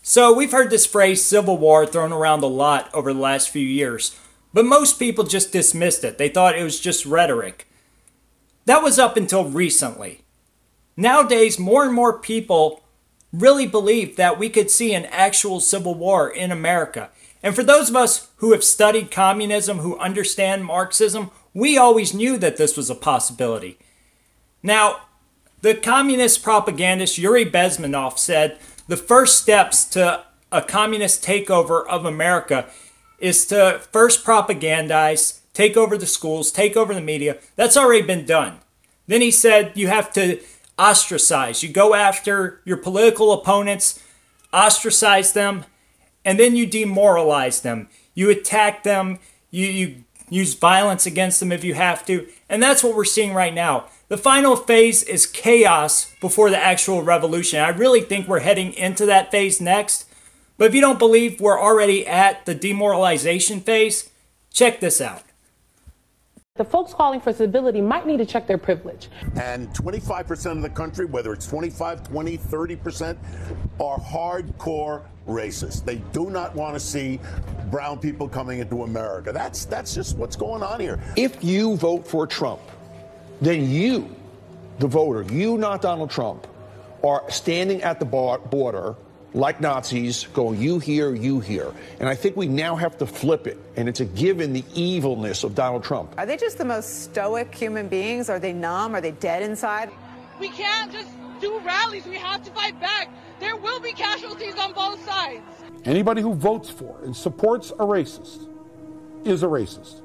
So we've heard this phrase civil war thrown around a lot over the last few years, but most people just dismissed it. They thought it was just rhetoric. That was up until recently. Nowadays, more and more people really believe that we could see an actual civil war in America. And for those of us who have studied communism, who understand Marxism, we always knew that this was a possibility. Now, the communist propagandist Yuri Bezmenov said the first steps to a communist takeover of America is to first propagandize, take over the schools, take over the media. That's already been done. Then he said you have to ostracize. You go after your political opponents, ostracize them, and then you demoralize them. You attack them. You use violence against them if you have to. And that's what we're seeing right now. The final phase is chaos before the actual revolution. I really think we're heading into that phase next. But if you don't believe we're already at the demoralization phase, check this out. The folks calling for stability might need to check their privilege. And 25% of the country, whether it's 25, 20, 30%, are hardcore racist. They do not want to see brown people coming into America. That's just what's going on here. If you vote for Trump, then you, the voter, you, not Donald Trump, are standing at the border like Nazis, going, you here, you here. And I think we now have to flip it. And it's a given the evilness of Donald Trump. Are they just the most stoic human beings? Are they numb? Are they dead inside? We can't just do rallies. We have to fight back. There will be casualties on both sides. Anybody who votes for and supports a racist is a racist.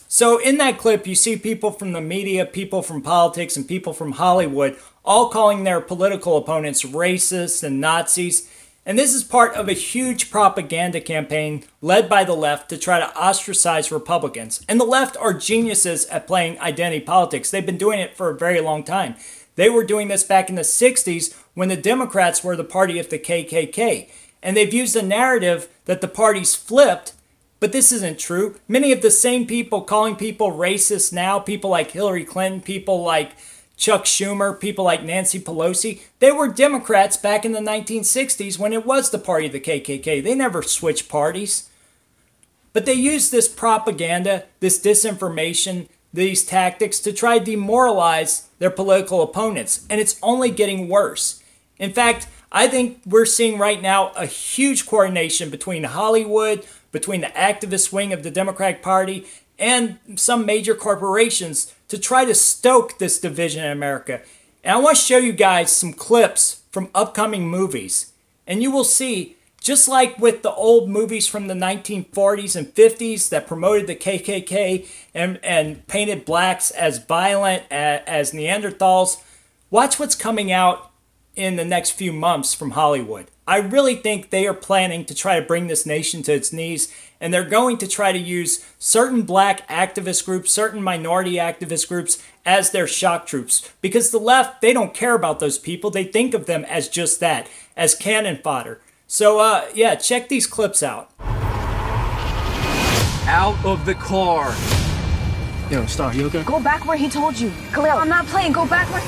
So in that clip, you see people from the media, people from politics, and people from Hollywood all calling their political opponents racist and Nazis. And this is part of a huge propaganda campaign led by the left to try to ostracize Republicans. And the left are geniuses at playing identity politics. They've been doing it for a very long time. They were doing this back in the 60s when the Democrats were the party of the KKK. And they've used the narrative that the parties flipped. But this isn't true. Many of the same people calling people racist now, people like Hillary Clinton, people like Chuck Schumer, people like Nancy Pelosi, they were Democrats back in the 1960s when it was the party of the KKK. They never switched parties. But they use this propaganda, this disinformation, these tactics to try to demoralize their political opponents. And it's only getting worse. In fact, I think we're seeing right now a huge coordination between Hollywood, between the activist wing of the Democratic Party, and some major corporations to try to stoke this division in America. And I want to show you guys some clips from upcoming movies. And you will see, just like with the old movies from the 1940s and 50s that promoted the KKK and painted blacks as violent, as Neanderthals, watch what's coming out in the next few months from Hollywood. I really think they are planning to try to bring this nation to its knees, and they're going to try to use certain black activist groups, certain minority activist groups as their shock troops. Because the left, they don't care about those people. They think of them as just that, as cannon fodder. So, yeah, check these clips out. Out of the car. Yo, Star, you okay? Go back where he told you. Khalil, I'm not playing. Go back where...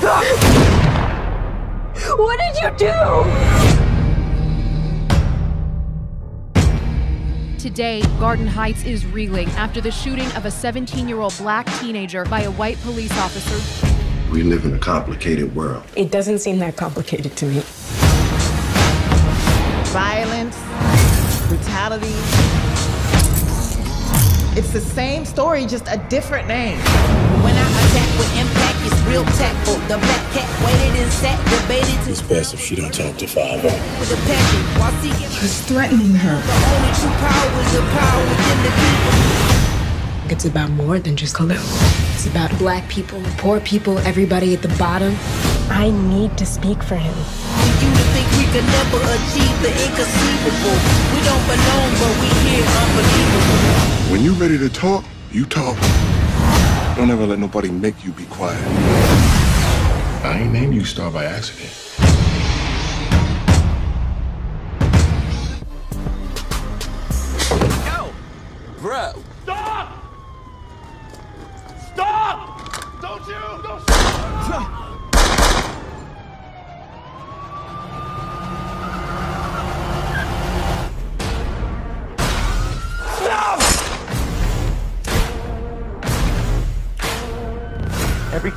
What did you do? Today, Garden Heights is reeling after the shooting of a 17-year-old black teenager by a white police officer. We live in a complicated world. It doesn't seem that complicated to me. Violence, brutality. It's the same story, just a different name. When I attack with impact, it's real tactful. The black cat waited and sat, debated. It's best if she don't talk to 5 with a passion while seeking. He's threatening her. The only true power is the power within the people. It's about more than just Khalil. It's about black people, poor people, everybody at the bottom. I need to speak for him. You to think we could never achieve the inconceivable. We don't belong, but we hear unbelievable. When you're ready to talk, you talk. Don't ever let nobody make you be quiet. I ain't named you Star by accident. Yo! Bro! Stop! Stop! Don't you! Don't stop!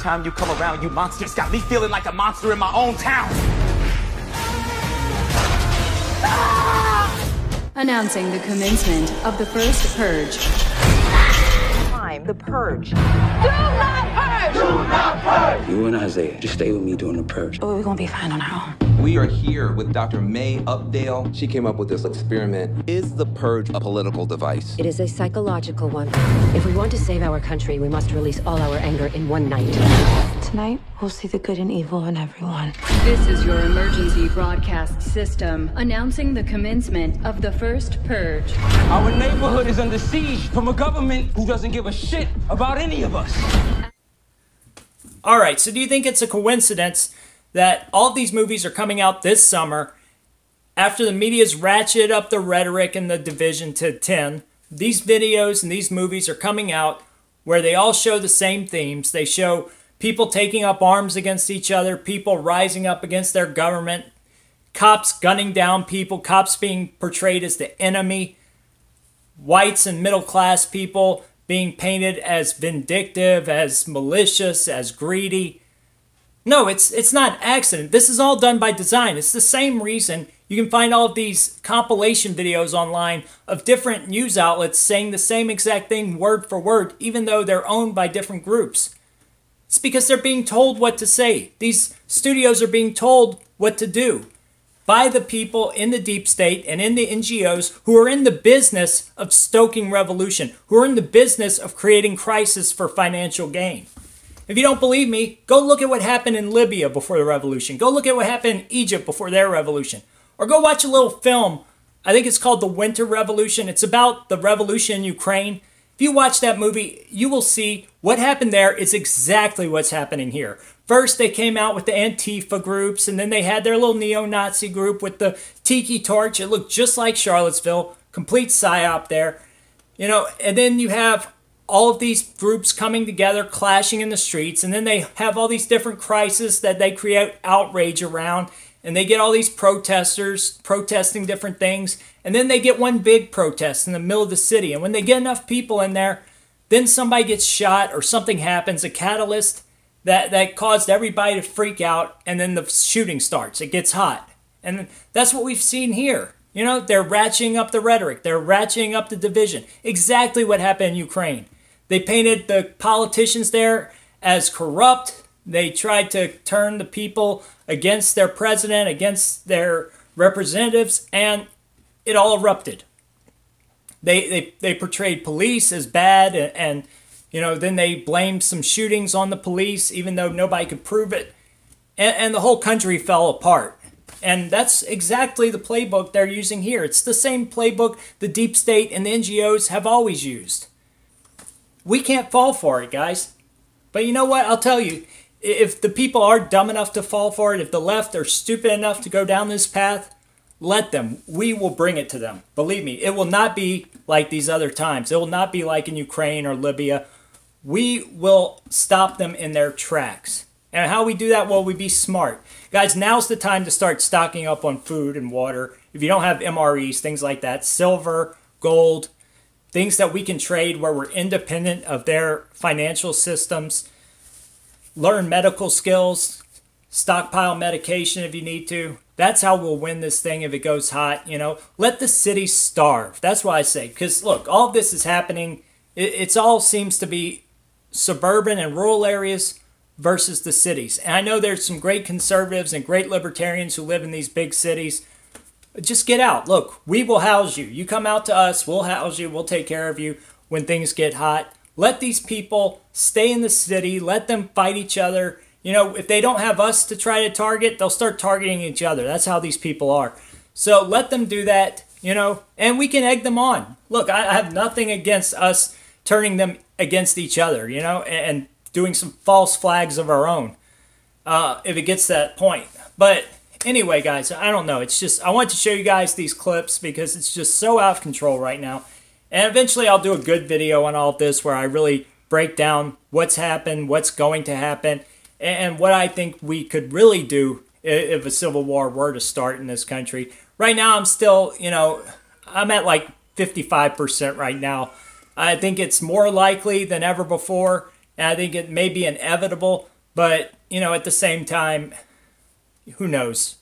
time you come around, you monsters got me feeling like a monster in my own town. Announcing the commencement of the First Purge. Time, the purge. Do not purge! Do not purge! You and Isaiah, just stay with me during the purge. Oh, we're gonna be fine on our own. We are here with Dr. May Updale. She came up with this experiment. Is the purge a political device? It is a psychological one. If we want to save our country, we must release all our anger in one night. Tonight, we'll see the good and evil in everyone. This is your emergency broadcast system announcing the commencement of the First Purge. Our neighborhood is under siege from a government who doesn't give a shit about any of us. All right, so do you think it's a coincidence that all of these movies are coming out this summer after the media's ratcheted up the rhetoric and the division to 10? These videos and these movies are coming out where they all show the same themes. They show people taking up arms against each other, people rising up against their government, cops gunning down people, cops being portrayed as the enemy, whites and middle-class people being painted as vindictive, as malicious, as greedy. No, it's not an accident. This is all done by design. It's the same reason you can find all of these compilation videos online of different news outlets saying the same exact thing word for word, even though they're owned by different groups. It's because they're being told what to say. These studios are being told what to do by the people in the deep state and in the NGOs who are in the business of stoking revolution, who are in the business of creating crisis for financial gain. If you don't believe me, go look at what happened in Libya before the revolution. Go look at what happened in Egypt before their revolution. Or go watch a little film. I think it's called The Winter Revolution. It's about the revolution in Ukraine. If you watch that movie, you will see what happened there is exactly what's happening here. First, they came out with the Antifa groups, and then they had their little neo-Nazi group with the tiki torch. It looked just like Charlottesville. Complete psyop there. You know, and then you have all of these groups coming together, clashing in the streets, and then they have all these different crises that they create outrage around, and they get all these protesters protesting different things, and then they get one big protest in the middle of the city, and when they get enough people in there, then somebody gets shot or something happens, a catalyst that caused everybody to freak out, and then the shooting starts. It gets hot. And that's what we've seen here. You know, they're ratcheting up the rhetoric. They're ratcheting up the division. Exactly what happened in Ukraine. They painted the politicians there as corrupt. They tried to turn the people against their president, against their representatives, and it all erupted. They portrayed police as bad, and you know, then they blamed some shootings on the police, even though nobody could prove it, and the whole country fell apart. And that's exactly the playbook they're using here. It's the same playbook the deep state and the NGOs have always used. We can't fall for it, guys. But you know what? I'll tell you, if the people are dumb enough to fall for it, if the left are stupid enough to go down this path, let them. We will bring it to them. Believe me, it will not be like these other times. It will not be like in Ukraine or Libya. We will stop them in their tracks. And how we do that? Well, we be smart. Guys, now's the time to start stocking up on food and water. If you don't have MREs, things like that, silver, gold, things that we can trade where we're independent of their financial systems. Learn medical skills, stockpile medication if you need to. That's how we'll win this thing if it goes hot, you know. Let the city starve. That's what I say. Because, look, all of this is happening. It's all seems to be suburban and rural areas versus the cities. And I know there's some great conservatives and great libertarians who live in these big cities. Just get out. Look, we will house you. You come out to us, we'll house you, we'll take care of you when things get hot. Let these people stay in the city. Let them fight each other. You know, if they don't have us to try to target, they'll start targeting each other. That's how these people are. So let them do that, you know, and we can egg them on. Look, I have nothing against us turning them against each other, you know, and doing some false flags of our own if it gets to that point. But anyway, guys, I don't know. It's just, I want to show you guys these clips because it's just so out of control right now. And eventually I'll do a good video on all of this where I really break down what's happened, what's going to happen, and what I think we could really do if a civil war were to start in this country. Right now I'm still, you know, I'm at like 55% right now. I think it's more likely than ever before, and I think it may be inevitable. But, you know, at the same time, who knows?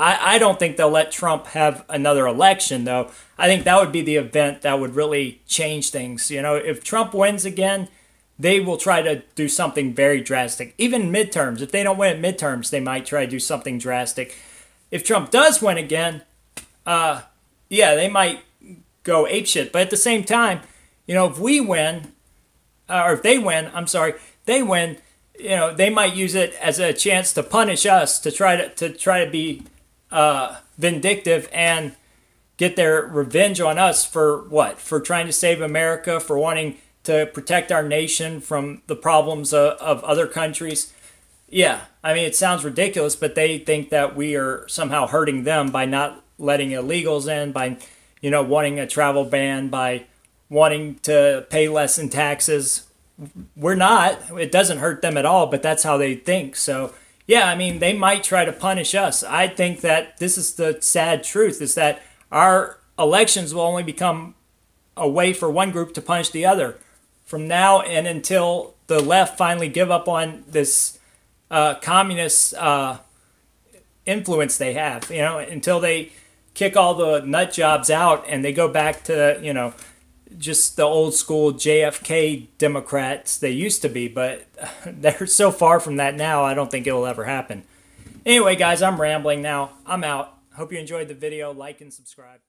I don't think they'll let Trump have another election, though. I think that would be the event that would really change things. You know, if Trump wins again, they will try to do something very drastic. Even midterms. If they don't win at midterms, they might try to do something drastic. If Trump does win again, yeah, they might go apeshit. But at the same time, you know, if we win, or if they win, they win, you know, they might use it as a chance to punish us, to try to be vindictive and get their revenge on us for what? For trying to save America, for wanting to protect our nation from the problems of other countries. Yeah, I mean, it sounds ridiculous, but they think that we are somehow hurting them by not letting illegals in, by, you know, wanting a travel ban, by wanting to pay less in taxes. We're not. It doesn't hurt them at all, but that's how they think. So, yeah, I mean, they might try to punish us. I think that this is the sad truth, is that our elections will only become a way for one group to punish the other from now and until the left finally give up on this communist influence they have, you know, until they kick all the nut jobs out and they go back to, you know, just the old school JFK Democrats they used to be. But they're so far from that now, I don't think it'll ever happen. Anyway, guys, I'm rambling now. I'm out. Hope you enjoyed the video. Like and subscribe.